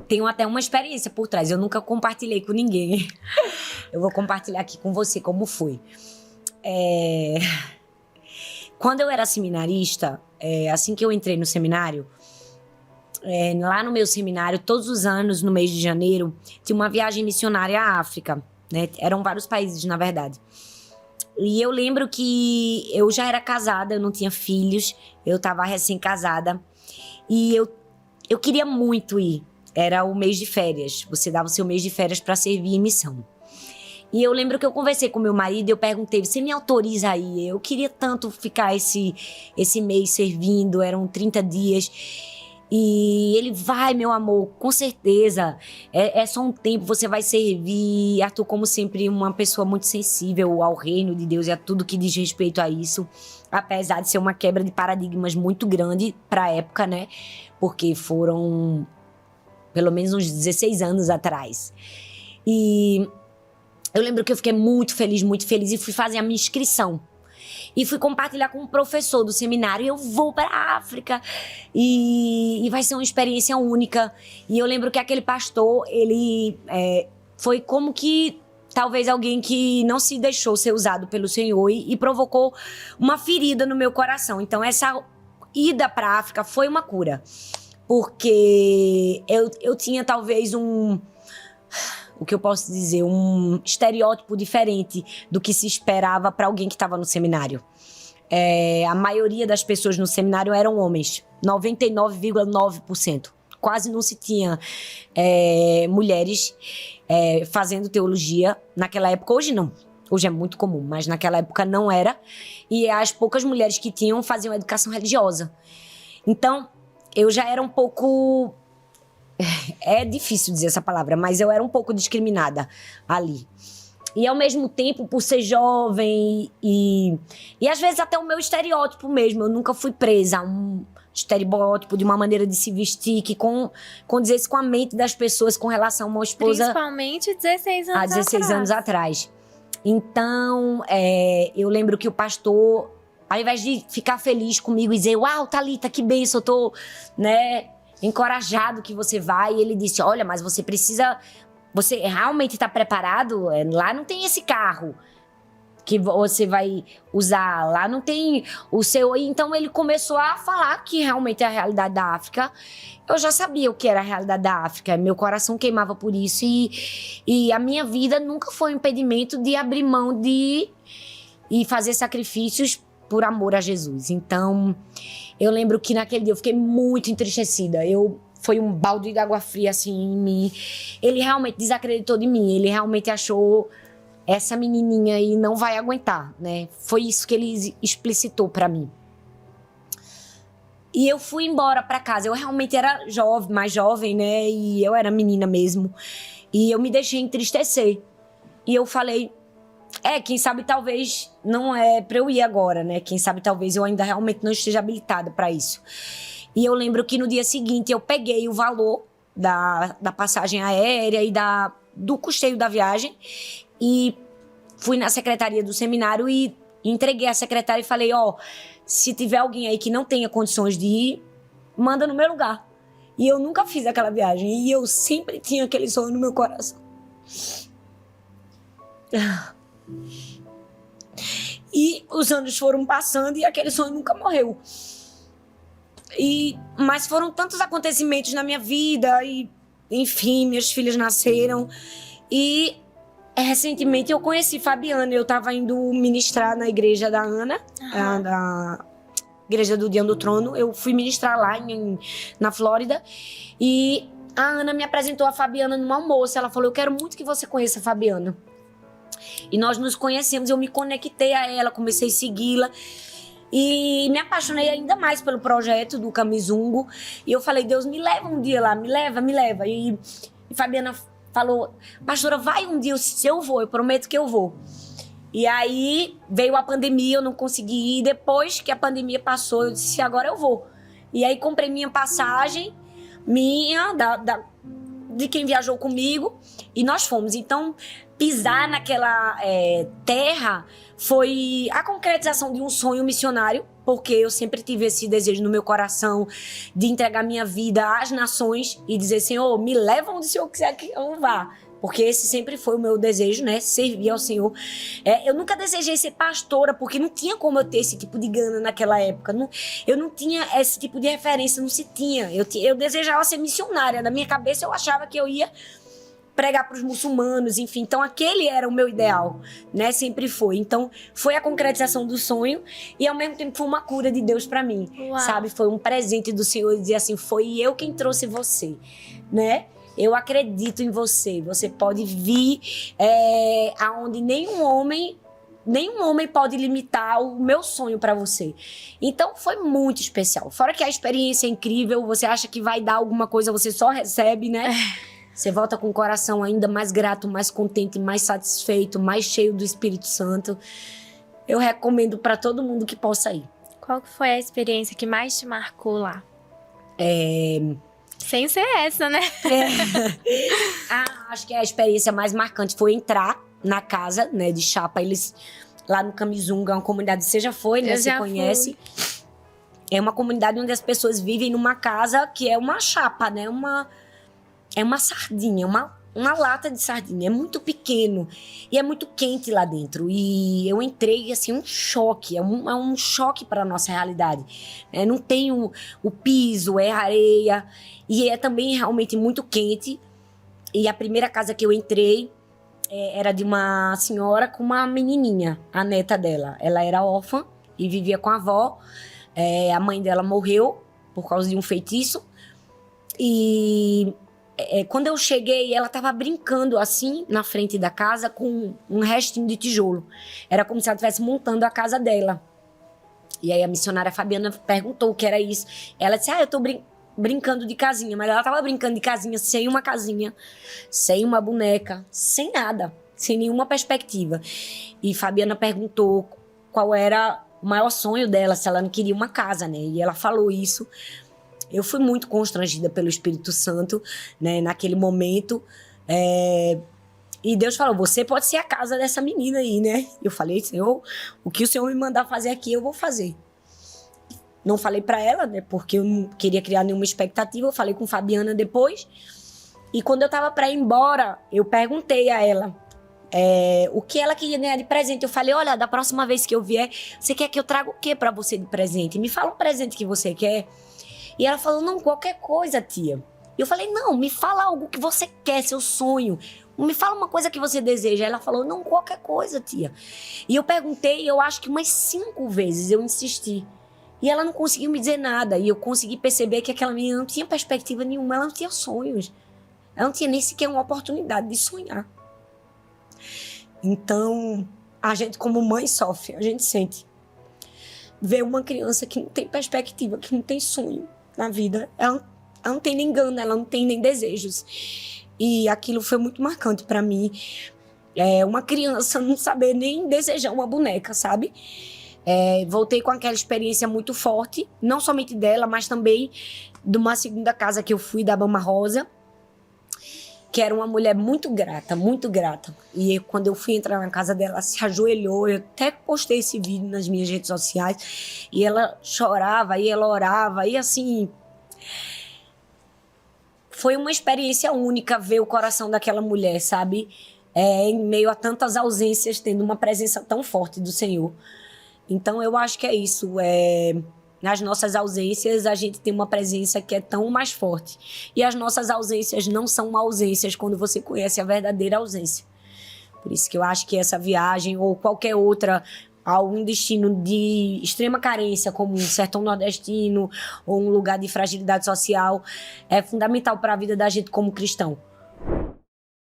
tenho até uma experiência por trás. Eu nunca compartilhei com ninguém. Eu vou compartilhar aqui com você como foi. Quando eu era seminarista, assim que eu entrei no seminário, lá no meu seminário, todos os anos, no mês de janeiro, tinha uma viagem missionária à África, né? Eram vários países, na verdade. E eu lembro que eu já era casada, eu não tinha filhos, eu estava recém-casada. E eu queria muito ir. Era o mês de férias. Você dava o seu mês de férias para servir em missão. E eu lembro que eu conversei com meu marido e eu perguntei, você me autoriza aí? Eu queria tanto ficar esse mês servindo, eram 30 dias. E ele, vai, meu amor, com certeza. É só um tempo, você vai servir. Arthur, como sempre, uma pessoa muito sensível ao reino de Deus e a tudo que diz respeito a isso. Apesar de ser uma quebra de paradigmas muito grande para a época, né? Porque foram pelo menos uns 16 anos atrás. E eu lembro que eu fiquei muito feliz e fui fazer a minha inscrição. E fui compartilhar com um professor do seminário. Eu vou para a África e vai ser uma experiência única. E eu lembro que aquele pastor, ele foi como que talvez alguém que não se deixou ser usado pelo Senhor e provocou uma ferida no meu coração. Então essa ida para a África foi uma cura. Porque eu tinha talvez o que eu posso dizer, um estereótipo diferente do que se esperava para alguém que estava no seminário. A maioria das pessoas no seminário eram homens, 99,9%. Quase não se tinha mulheres fazendo teologia naquela época. Hoje não, hoje é muito comum, mas naquela época não era. E as poucas mulheres que tinham faziam educação religiosa. Então, eu já era um pouco... É difícil dizer essa palavra, mas eu era um pouco discriminada ali. E ao mesmo tempo, por ser jovem e às vezes até o meu estereótipo mesmo, eu nunca fui presa a um estereótipo de uma maneira de se vestir que condizesse com a mente das pessoas com relação a uma esposa... Principalmente 16 anos há 16 anos atrás. Então, eu lembro que o pastor, ao invés de ficar feliz comigo e dizer, uau, Thalita, que bênção, eu tô, né... encorajado que você vai, e ele disse, olha, mas você precisa, você realmente está preparado? Lá não tem esse carro que você vai usar, lá não tem o seu... Então ele começou a falar que realmente é a realidade da África. Eu já sabia o que era a realidade da África, meu coração queimava por isso, e a minha vida nunca foi um impedimento de abrir mão e fazer sacrifícios por amor a Jesus. Então, eu lembro que naquele dia eu fiquei muito entristecida. Foi um balde de água fria, assim, em mim. Ele realmente desacreditou de mim. Ele realmente achou, essa menininha aí não vai aguentar, né? Foi isso que ele explicitou pra mim. E eu fui embora pra casa. Eu realmente era jovem, mais jovem, né? E eu era menina mesmo. E eu me deixei entristecer. E eu falei... quem sabe talvez não é pra eu ir agora, né? Quem sabe talvez eu ainda realmente não esteja habilitada pra isso. E eu lembro que no dia seguinte eu peguei o valor da passagem aérea e do custeio da viagem e fui na secretaria do seminário e entreguei à secretária e falei, se tiver alguém aí que não tenha condições de ir, manda no meu lugar. E eu nunca fiz aquela viagem e eu sempre tinha aquele sonho no meu coração. E os anos foram passando e aquele sonho nunca morreu. Mas foram tantos acontecimentos na minha vida e, enfim, minhas filhas nasceram. E recentemente eu conheci Fabiana. Eu estava indo ministrar na igreja da Ana, da igreja do Dia do Trono. Eu fui ministrar lá na Flórida. E a Ana me apresentou a Fabiana num almoço. Ela falou, eu quero muito que você conheça a Fabiana. E nós nos conhecemos, eu me conectei a ela, comecei a segui-la e me apaixonei ainda mais pelo projeto do Camisungo. E eu falei, Deus, me leva um dia lá, me leva. E Fabiana falou, pastora, vai um dia, se eu vou, eu prometo que eu vou. E aí veio a pandemia, eu não consegui ir. Depois que a pandemia passou, eu disse, agora eu vou. E aí comprei minha passagem, de quem viajou comigo, e nós fomos. Então, pisar naquela terra foi a concretização de um sonho missionário porque eu sempre tive esse desejo no meu coração de entregar minha vida às nações e dizer, Senhor, me leva onde o Senhor quiser que eu vá. Porque esse sempre foi o meu desejo, né? Servir ao Senhor. Eu nunca desejei ser pastora, porque não tinha como eu ter esse tipo de gana naquela época. Eu não tinha esse tipo de referência, não se tinha. Eu desejava ser missionária. Na minha cabeça eu achava que eu ia pregar para os muçulmanos, enfim. Então, aquele era o meu ideal, né? Sempre foi. Então, foi a concretização do sonho e, ao mesmo tempo, foi uma cura de Deus para mim, sabe? Foi um presente do Senhor dizer assim, foi eu quem trouxe você, né? Eu acredito em você. Você pode vir aonde nenhum homem pode limitar o meu sonho para você. Então, foi muito especial. Fora que a experiência é incrível, você acha que vai dar alguma coisa, você só recebe, né? Você volta com o coração ainda mais grato, mais contente, mais satisfeito, mais cheio do Espírito Santo. Eu recomendo para todo mundo que possa ir. Qual que foi a experiência que mais te marcou lá? Sem ser essa, né? Acho que a experiência mais marcante foi entrar na casa, né, de Chapa. Eles, lá no Camizunga, uma comunidade, você já foi, né? Você conhece. É uma comunidade onde as pessoas vivem numa casa que é uma chapa, né? É uma sardinha, uma lata de sardinha. É muito pequeno e é muito quente lá dentro. E eu entrei, assim, um choque. É um choque para a nossa realidade. Não tem o piso, é areia. E é também realmente muito quente. E a primeira casa que eu entrei era de uma senhora com uma menininha, a neta dela. Ela era órfã e vivia com a avó. A mãe dela morreu por causa de um feitiço. E quando eu cheguei, ela estava brincando assim na frente da casa com um restinho de tijolo. Era como se ela estivesse montando a casa dela. E aí a missionária Fabiana perguntou o que era isso. Ela disse, eu tô brincando de casinha. Mas ela estava brincando de casinha, sem uma boneca, sem nada, sem nenhuma perspectiva. E Fabiana perguntou qual era o maior sonho dela, se ela não queria uma casa, né? E ela falou isso. Eu fui muito constrangida pelo Espírito Santo, né, naquele momento. E Deus falou, você pode ser a casa dessa menina aí, né? Eu falei, Senhor, o que o Senhor me mandar fazer aqui, eu vou fazer. Não falei pra ela, né, porque eu não queria criar nenhuma expectativa. Eu falei com Fabiana depois. E quando eu tava pra ir embora, eu perguntei a ela o que ela queria ganhar de presente. Eu falei, olha, da próxima vez que eu vier, você quer que eu traga o que pra você de presente? Me fala um presente que você quer. E ela falou, não, qualquer coisa, tia. E eu falei, não, me fala algo que você quer, seu sonho. Me fala uma coisa que você deseja. Ela falou, não, qualquer coisa, tia. E eu perguntei, eu acho que umas 5 vezes eu insisti. E ela não conseguiu me dizer nada. E eu consegui perceber que aquela menina não tinha perspectiva nenhuma, ela não tinha sonhos. Ela não tinha nem sequer uma oportunidade de sonhar. Então, a gente como mãe sofre, a gente sente. Ver uma criança que não tem perspectiva, que não tem sonho na vida, ela não tem nem gana, ela não tem nem desejos. E aquilo foi muito marcante pra mim. Uma criança não saber nem desejar uma boneca, sabe? Voltei com aquela experiência muito forte, não somente dela, mas também de uma segunda casa que eu fui, da Bama Rosa, que era uma mulher muito grata, muito grata. E quando eu fui entrar na casa dela, ela se ajoelhou. Eu até postei esse vídeo nas minhas redes sociais. E ela chorava, e ela orava, e assim... Foi uma experiência única ver o coração daquela mulher, sabe? Em meio a tantas ausências, tendo uma presença tão forte do Senhor. Então, eu acho que é isso. Nas nossas ausências, a gente tem uma presença que é tão mais forte. E as nossas ausências não são ausências quando você conhece a verdadeira ausência. Por isso que eu acho que essa viagem, ou qualquer outra, a um destino de extrema carência, como um sertão nordestino, ou um lugar de fragilidade social, é fundamental para a vida da gente como cristão.